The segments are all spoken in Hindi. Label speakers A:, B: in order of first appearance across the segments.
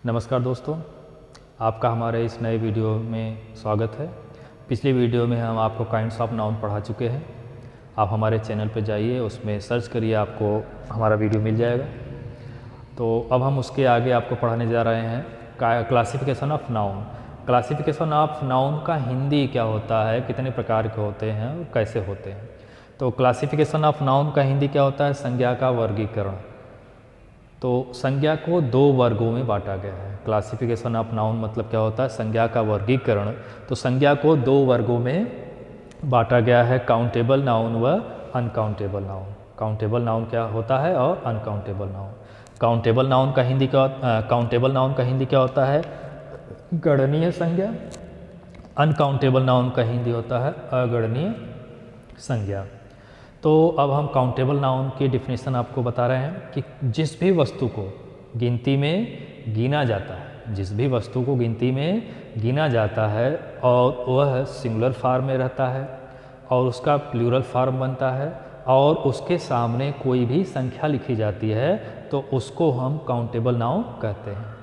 A: नमस्कार दोस्तों, आपका हमारे इस नए वीडियो में स्वागत है। पिछली वीडियो में हम आपको काइंड्स ऑफ नाउन पढ़ा चुके हैं। आप हमारे चैनल पर जाइए, उसमें सर्च करिए, आपको हमारा वीडियो मिल जाएगा। तो अब हम उसके आगे आपको पढ़ाने जा रहे हैं classification of noun. Classification of noun का हिंदी क्या होता है, कितने प्रकार के होते हैं और कैसे होते हैं। तो क्लासिफिकेशन ऑफ नाउन का हिंदी क्या होता है, संज्ञा का वर्गीकरण। तो संज्ञा को दो वर्गों में बांटा गया है। क्लासिफिकेशन ऑफ नाउन मतलब क्या होता है, संज्ञा का वर्गीकरण। तो संज्ञा को दो वर्गों में बांटा गया है, काउंटेबल नाउन व अनकाउंटेबल नाउन। काउंटेबल नाउन क्या होता है और अनकाउंटेबल नाउन। काउंटेबल नाउन का हिंदी क्या होता है, गणनीय संज्ञा। अनकाउंटेबल नाउन का हिंदी होता है अगणनीय संज्ञा। तो अब हम काउंटेबल नाउन की डिफिनीशन आपको बता रहे हैं कि जिस भी वस्तु को गिनती में गिना जाता है, जिस भी वस्तु को गिनती में गिना जाता है और वह सिंगुलर फॉर्म में रहता है और उसका प्लूरल फॉर्म बनता है और उसके सामने कोई भी संख्या लिखी जाती है, तो उसको हम काउंटेबल नाउन कहते हैं।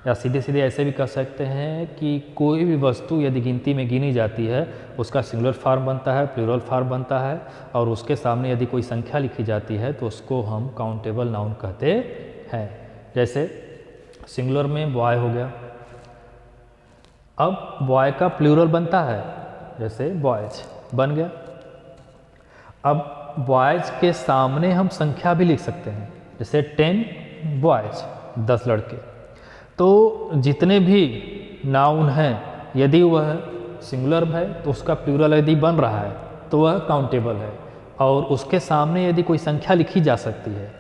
A: या सीधे सीधे ऐसे भी कह सकते हैं कि कोई भी वस्तु यदि गिनती में गिनी जाती है, उसका सिंगुलर फॉर्म बनता है, प्लूरल फॉर्म बनता है और उसके सामने यदि कोई संख्या लिखी जाती है तो उसको हम काउंटेबल नाउन कहते हैं। जैसे सिंगुलर में बॉय हो गया, अब बॉय का प्लूरल बनता है, जैसे बॉयज बन गया। अब बॉयज के सामने हम संख्या भी लिख सकते हैं, जैसे 10 बॉयज, 10 लड़के। तो जितने भी नाउन हैं, यदि वह सिंगुलर है तो उसका प्लूरल यदि बन रहा है तो वह काउंटेबल है, और उसके सामने यदि कोई संख्या लिखी जा सकती है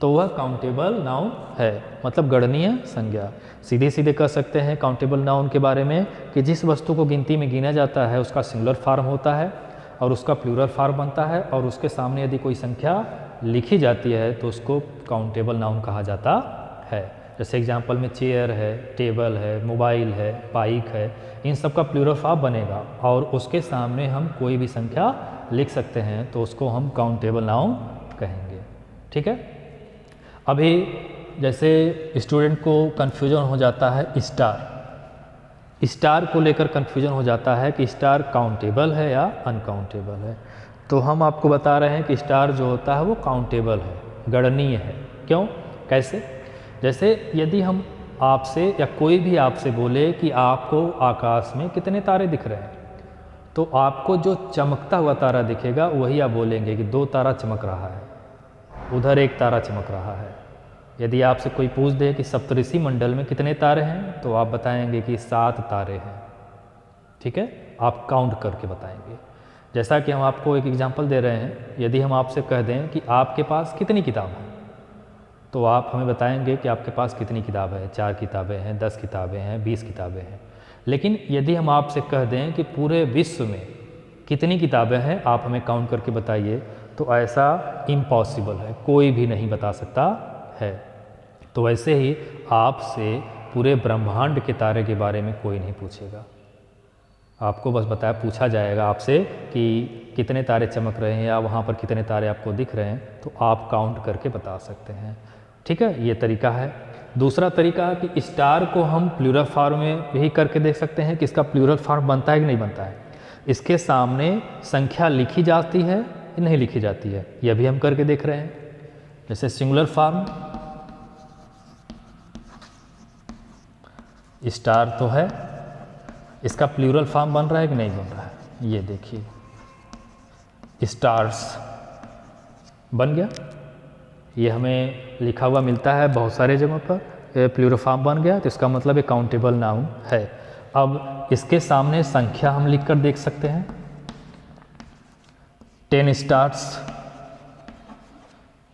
A: तो वह काउंटेबल नाउन है, मतलब गणनीय संज्ञा। सीधे सीधे कह सकते हैं काउंटेबल नाउन के बारे में कि जिस वस्तु को गिनती में गिना जाता है उसका सिंगुलर फॉर्म होता है और उसका प्लूरल फॉर्म बनता है और उसके सामने यदि कोई संख्या लिखी जाती है तो उसको काउंटेबल नाउन कहा जाता है। जैसे एग्जाम्पल में चेयर है, टेबल है, मोबाइल है, बाइक है, इन सब का प्लूरल फॉर्म बनेगा और उसके सामने हम कोई भी संख्या लिख सकते हैं तो उसको हम काउंटेबल नाउन कहेंगे। ठीक है। अभी जैसे स्टूडेंट को कन्फ्यूजन हो जाता है स्टार को लेकर कन्फ्यूजन हो जाता है कि स्टार काउंटेबल है या अनकाउंटेबल है। तो हम आपको बता रहे हैं कि स्टार जो होता है वो काउंटेबल है, गणनीय है। क्यों, कैसे? जैसे यदि हम आपसे या कोई भी आपसे बोले कि आपको आकाश में कितने तारे दिख रहे हैं, तो आपको जो चमकता हुआ तारा दिखेगा वही आप बोलेंगे कि 2 तारा चमक रहा है, उधर 1 तारा चमक रहा है। यदि आपसे कोई पूछ दे कि सप्तऋषि मंडल में कितने तारे हैं, तो आप बताएंगे कि 7 तारे हैं। ठीक है, आप काउंट करके बताएंगे। जैसा कि हम आपको एक एग्जाम्पल दे रहे हैं, यदि हम आपसे कह दें कि आपके पास कितनी किताब हैं, तो आप हमें बताएंगे कि आपके पास कितनी किताबें हैं, 4 किताबें हैं, 10 किताबें हैं, 20 किताबें हैं। लेकिन यदि हम आपसे कह दें कि पूरे विश्व में कितनी किताबें हैं, आप हमें काउंट करके बताइए, तो ऐसा इम्पॉसिबल है, कोई भी नहीं बता सकता है। तो वैसे ही आपसे पूरे ब्रह्मांड के तारे के बारे में कोई नहीं पूछेगा। आपको बस पूछा जाएगा आपसे कि कितने तारे चमक रहे हैं या वहाँ पर कितने तारे आपको दिख रहे हैं, तो आप काउंट करके बता सकते हैं। ठीक है, ये तरीका है। दूसरा तरीका कि स्टार को हम प्लूरल फॉर्म में भी करके देख सकते हैं कि इसका प्लूरल फॉर्म बनता है कि नहीं बनता है। इसके सामने संख्या लिखी जाती है या नहीं लिखी जाती है, यह भी हम करके देख रहे हैं। जैसे सिंगुलर फॉर्म स्टार तो है, इसका प्लूरल फॉर्म बन रहा है कि नहीं बन रहा है, ये देखिए, स्टार्स बन गया। ये हमें लिखा हुआ मिलता है बहुत सारे जगहों पर, प्लूरल फॉर्म बन गया, तो इसका मतलब एक काउंटेबल नाउन है। अब इसके सामने संख्या हम लिख कर देख सकते हैं, 10 स्टार्स,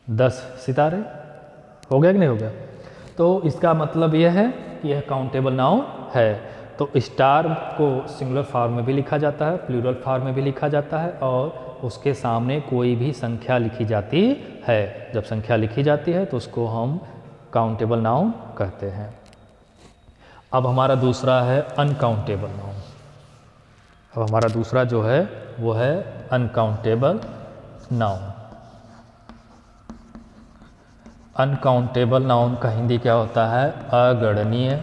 A: 10 सितारे, हो गया कि नहीं हो गया। तो इसका मतलब यह है कि यह काउंटेबल नाउन है। तो स्टार को सिंगुलर फॉर्म में भी लिखा जाता है, प्लूरल फॉर्म में भी लिखा जाता है और उसके सामने कोई भी संख्या लिखी जाती है। जब संख्या लिखी जाती है तो उसको हम काउंटेबल नाउन कहते हैं। अब हमारा दूसरा है अनकाउंटेबल नाउन। अब हमारा दूसरा जो है वो है अनकाउंटेबल नाउन। अनकाउंटेबल नाउन का हिंदी क्या होता है? अगणनीय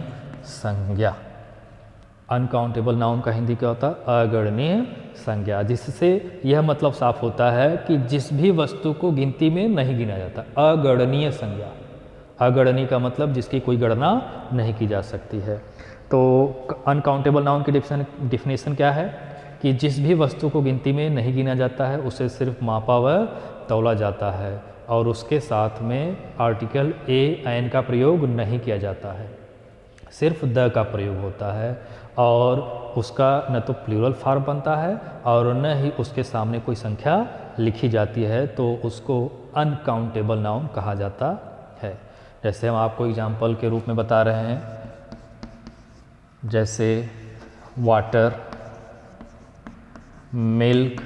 A: संज्ञा। अनकाउंटेबल नाउन का हिंदी क्या होता है? अगणनीय संज्ञा, जिससे यह मतलब साफ होता है कि जिस भी वस्तु को गिनती में नहीं गिना जाता। अगणनीय संज्ञा, अगणनीय का मतलब जिसकी कोई गणना नहीं की जा सकती है। तो अनकाउंटेबल नाउन की डिफिनेशन क्या है कि जिस भी वस्तु को गिनती में नहीं गिना जाता है उसे सिर्फ मापा व तौला जाता है और उसके साथ में आर्टिकल ए एन का प्रयोग नहीं किया जाता है, सिर्फ द का प्रयोग होता है और उसका न तो प्लूरल फॉर्म बनता है और न ही उसके सामने कोई संख्या लिखी जाती है, तो उसको अनकाउंटेबल नाउन कहा जाता है। जैसे हम आपको एग्जाम्पल के रूप में बता रहे हैं, जैसे water, milk,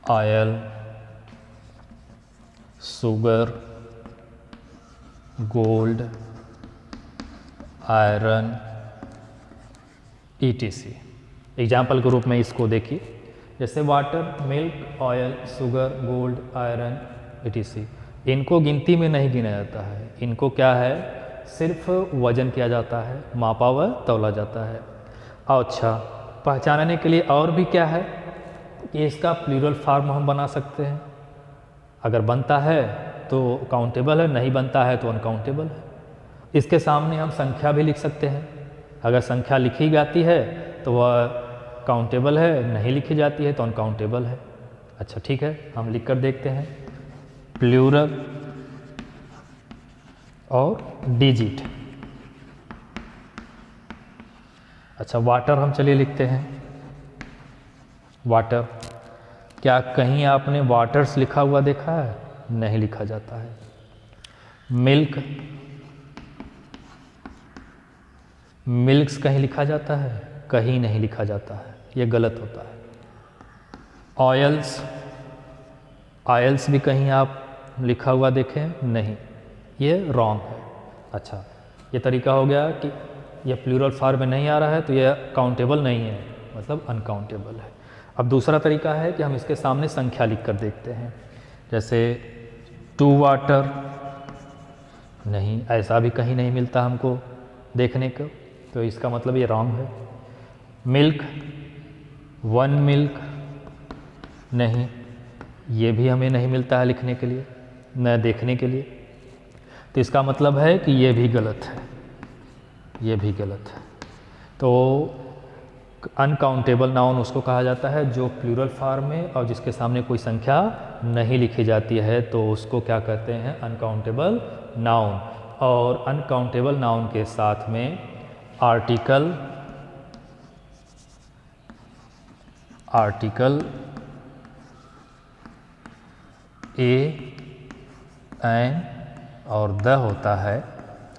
A: oil, sugar, gold, iron, etc. Example के रूप में इसको देखिए, जैसे water, milk, oil, sugar, gold, iron, etc. इनको गिनती में नहीं गिना जाता है, इनको क्या है, सिर्फ वजन किया जाता है, मापा व तौला जाता है। अच्छा, पहचानने के लिए और भी क्या है कि इसका प्लूरल फॉर्म हम बना सकते हैं। अगर बनता है तो काउंटेबल है, नहीं बनता है तो अनकाउंटेबल है। इसके सामने हम संख्या भी लिख सकते हैं। अगर संख्या लिखी जाती है तो वह काउंटेबल है, नहीं लिखी जाती है तो अनकाउंटेबल है। अच्छा ठीक है, हम लिख कर देखते हैं, प्लूरल और डिजिट। अच्छा, वाटर हम चलिए लिखते हैं, वाटर। क्या कहीं आपने वाटर्स लिखा हुआ देखा है? नहीं लिखा जाता है। मिल्क, मिल्क्स कहीं लिखा जाता है? कहीं नहीं लिखा जाता है, ये गलत होता है। ऑयल्स, ऑयल्स भी कहीं आप लिखा हुआ देखें? नहीं, ये रॉन्ग है। अच्छा, ये तरीका हो गया कि ये प्लूरल फॉर्म में नहीं आ रहा है तो ये काउंटेबल नहीं है, मतलब अनकाउंटेबल है। अब दूसरा तरीका है कि हम इसके सामने संख्या लिख कर देखते हैं, जैसे 2 वाटर, नहीं, ऐसा भी कहीं नहीं मिलता हमको देखने को, तो इसका मतलब ये रॉन्ग है। मिल्क, 1 मिल्क, नहीं, ये भी हमें नहीं मिलता है लिखने के लिए, न देखने के लिए, तो इसका मतलब है कि ये भी गलत है, ये भी गलत है। तो अनकाउंटेबल नाउन उसको कहा जाता है जो प्लूरल फॉर्म में और जिसके सामने कोई संख्या नहीं लिखी जाती है, तो उसको क्या कहते हैं? Uncountable noun. और अनकाउंटेबल नाउन के साथ में आर्टिकल, ए एन और द होता है।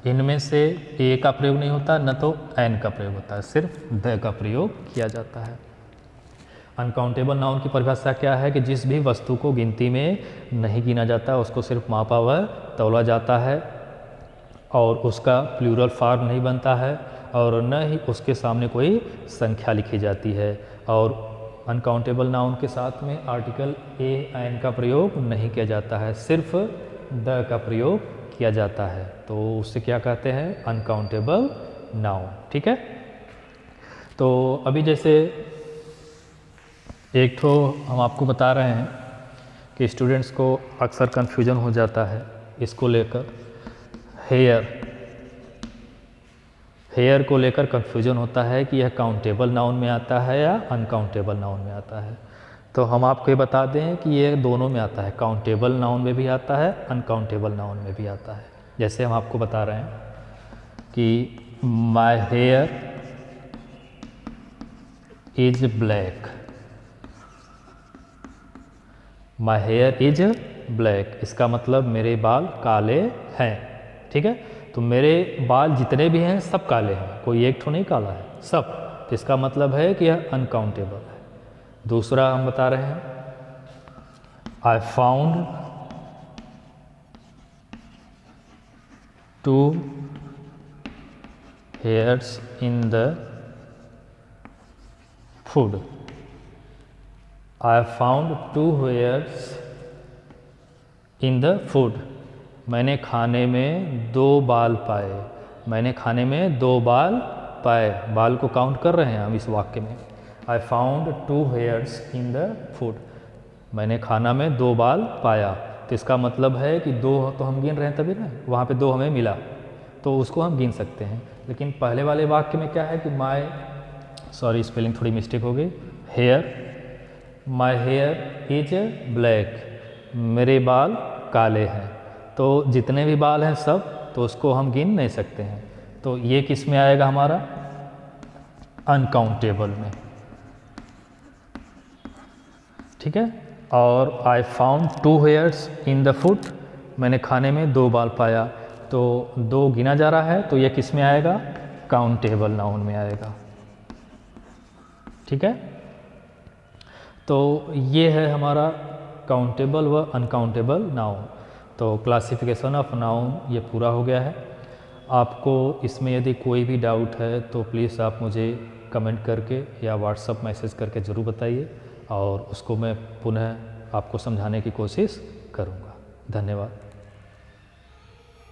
A: इनमें से ए का प्रयोग नहीं होता, न तो एन का प्रयोग होता है, सिर्फ द का प्रयोग किया जाता है। अनकाउंटेबल नाउन की परिभाषा क्या है कि जिस भी वस्तु को गिनती में नहीं गिना जाता उसको सिर्फ मापा व तौला जाता है और उसका प्लूरल फॉर्म नहीं बनता है और न ही उसके सामने कोई संख्या लिखी जाती है। और अनकाउंटेबल नाउन के साथ में आर्टिकल ए एन का प्रयोग नहीं किया जाता है, सिर्फ द का प्रयोग किया जाता है, तो उससे क्या कहते हैं? Uncountable noun. ठीक है, तो अभी जैसे एक तो हम आपको बता रहे हैं कि स्टूडेंट्स को अक्सर कन्फ्यूजन हो जाता है इसको लेकर, हेयर को लेकर कन्फ्यूजन होता है कि यह काउंटेबल नाउन में आता है या अनकाउंटेबल नाउन में आता है। तो हम आपको ये बता दें कि ये दोनों में आता है, काउंटेबल नाउन में भी आता है, अनकाउंटेबल नाउन में भी आता है। जैसे हम आपको बता रहे हैं कि माई hair is black, my hair is black, इसका मतलब मेरे बाल काले हैं। ठीक है, तो मेरे बाल जितने भी हैं सब काले हैं, कोई एक ठो नहीं काला है, सब। तो इसका मतलब है कि यह अनकाउंटेबल है। दूसरा हम बता रहे हैं, I found 2 hairs in the food, I found 2 hairs in the food, मैंने खाने में 2 बाल पाए। मैंने खाने में 2 बाल पाए, बाल को काउंट कर रहे हैं हम इस वाक्य में। I found 2 hairs in the food, मैंने खाना में 2 बाल पाया। तो इसका मतलब है कि 2 तो हम गिन रहे हैं तभी ना, वहाँ पे 2 हमें मिला तो उसको हम गिन सकते हैं। लेकिन पहले वाले वाक्य में क्या है कि स्पेलिंग थोड़ी मिस्टेक हो गई, hair, my hair is black, मेरे बाल काले हैं। तो जितने भी बाल हैं सब, तो उसको हम गिन नहीं सकते हैं। तो ये किस में आएगा हमारा, अनकाउंटेबल में, ठीक है। और I found 2 hairs in the food, मैंने खाने में 2 बाल पाया, तो 2 गिना जा रहा है, तो ये किस में आएगा, काउंटेबल नाउन में आएगा, ठीक है। तो ये है हमारा काउंटेबल व अनकाउंटेबल नाउन। तो क्लासिफिकेशन ऑफ नाउन ये पूरा हो गया है। आपको इसमें यदि कोई भी डाउट है तो प्लीज़ आप मुझे कमेंट करके या व्हाट्सएप मैसेज करके ज़रूर बताइए, और उसको मैं पुनः आपको समझाने की कोशिश करूँगा। धन्यवाद।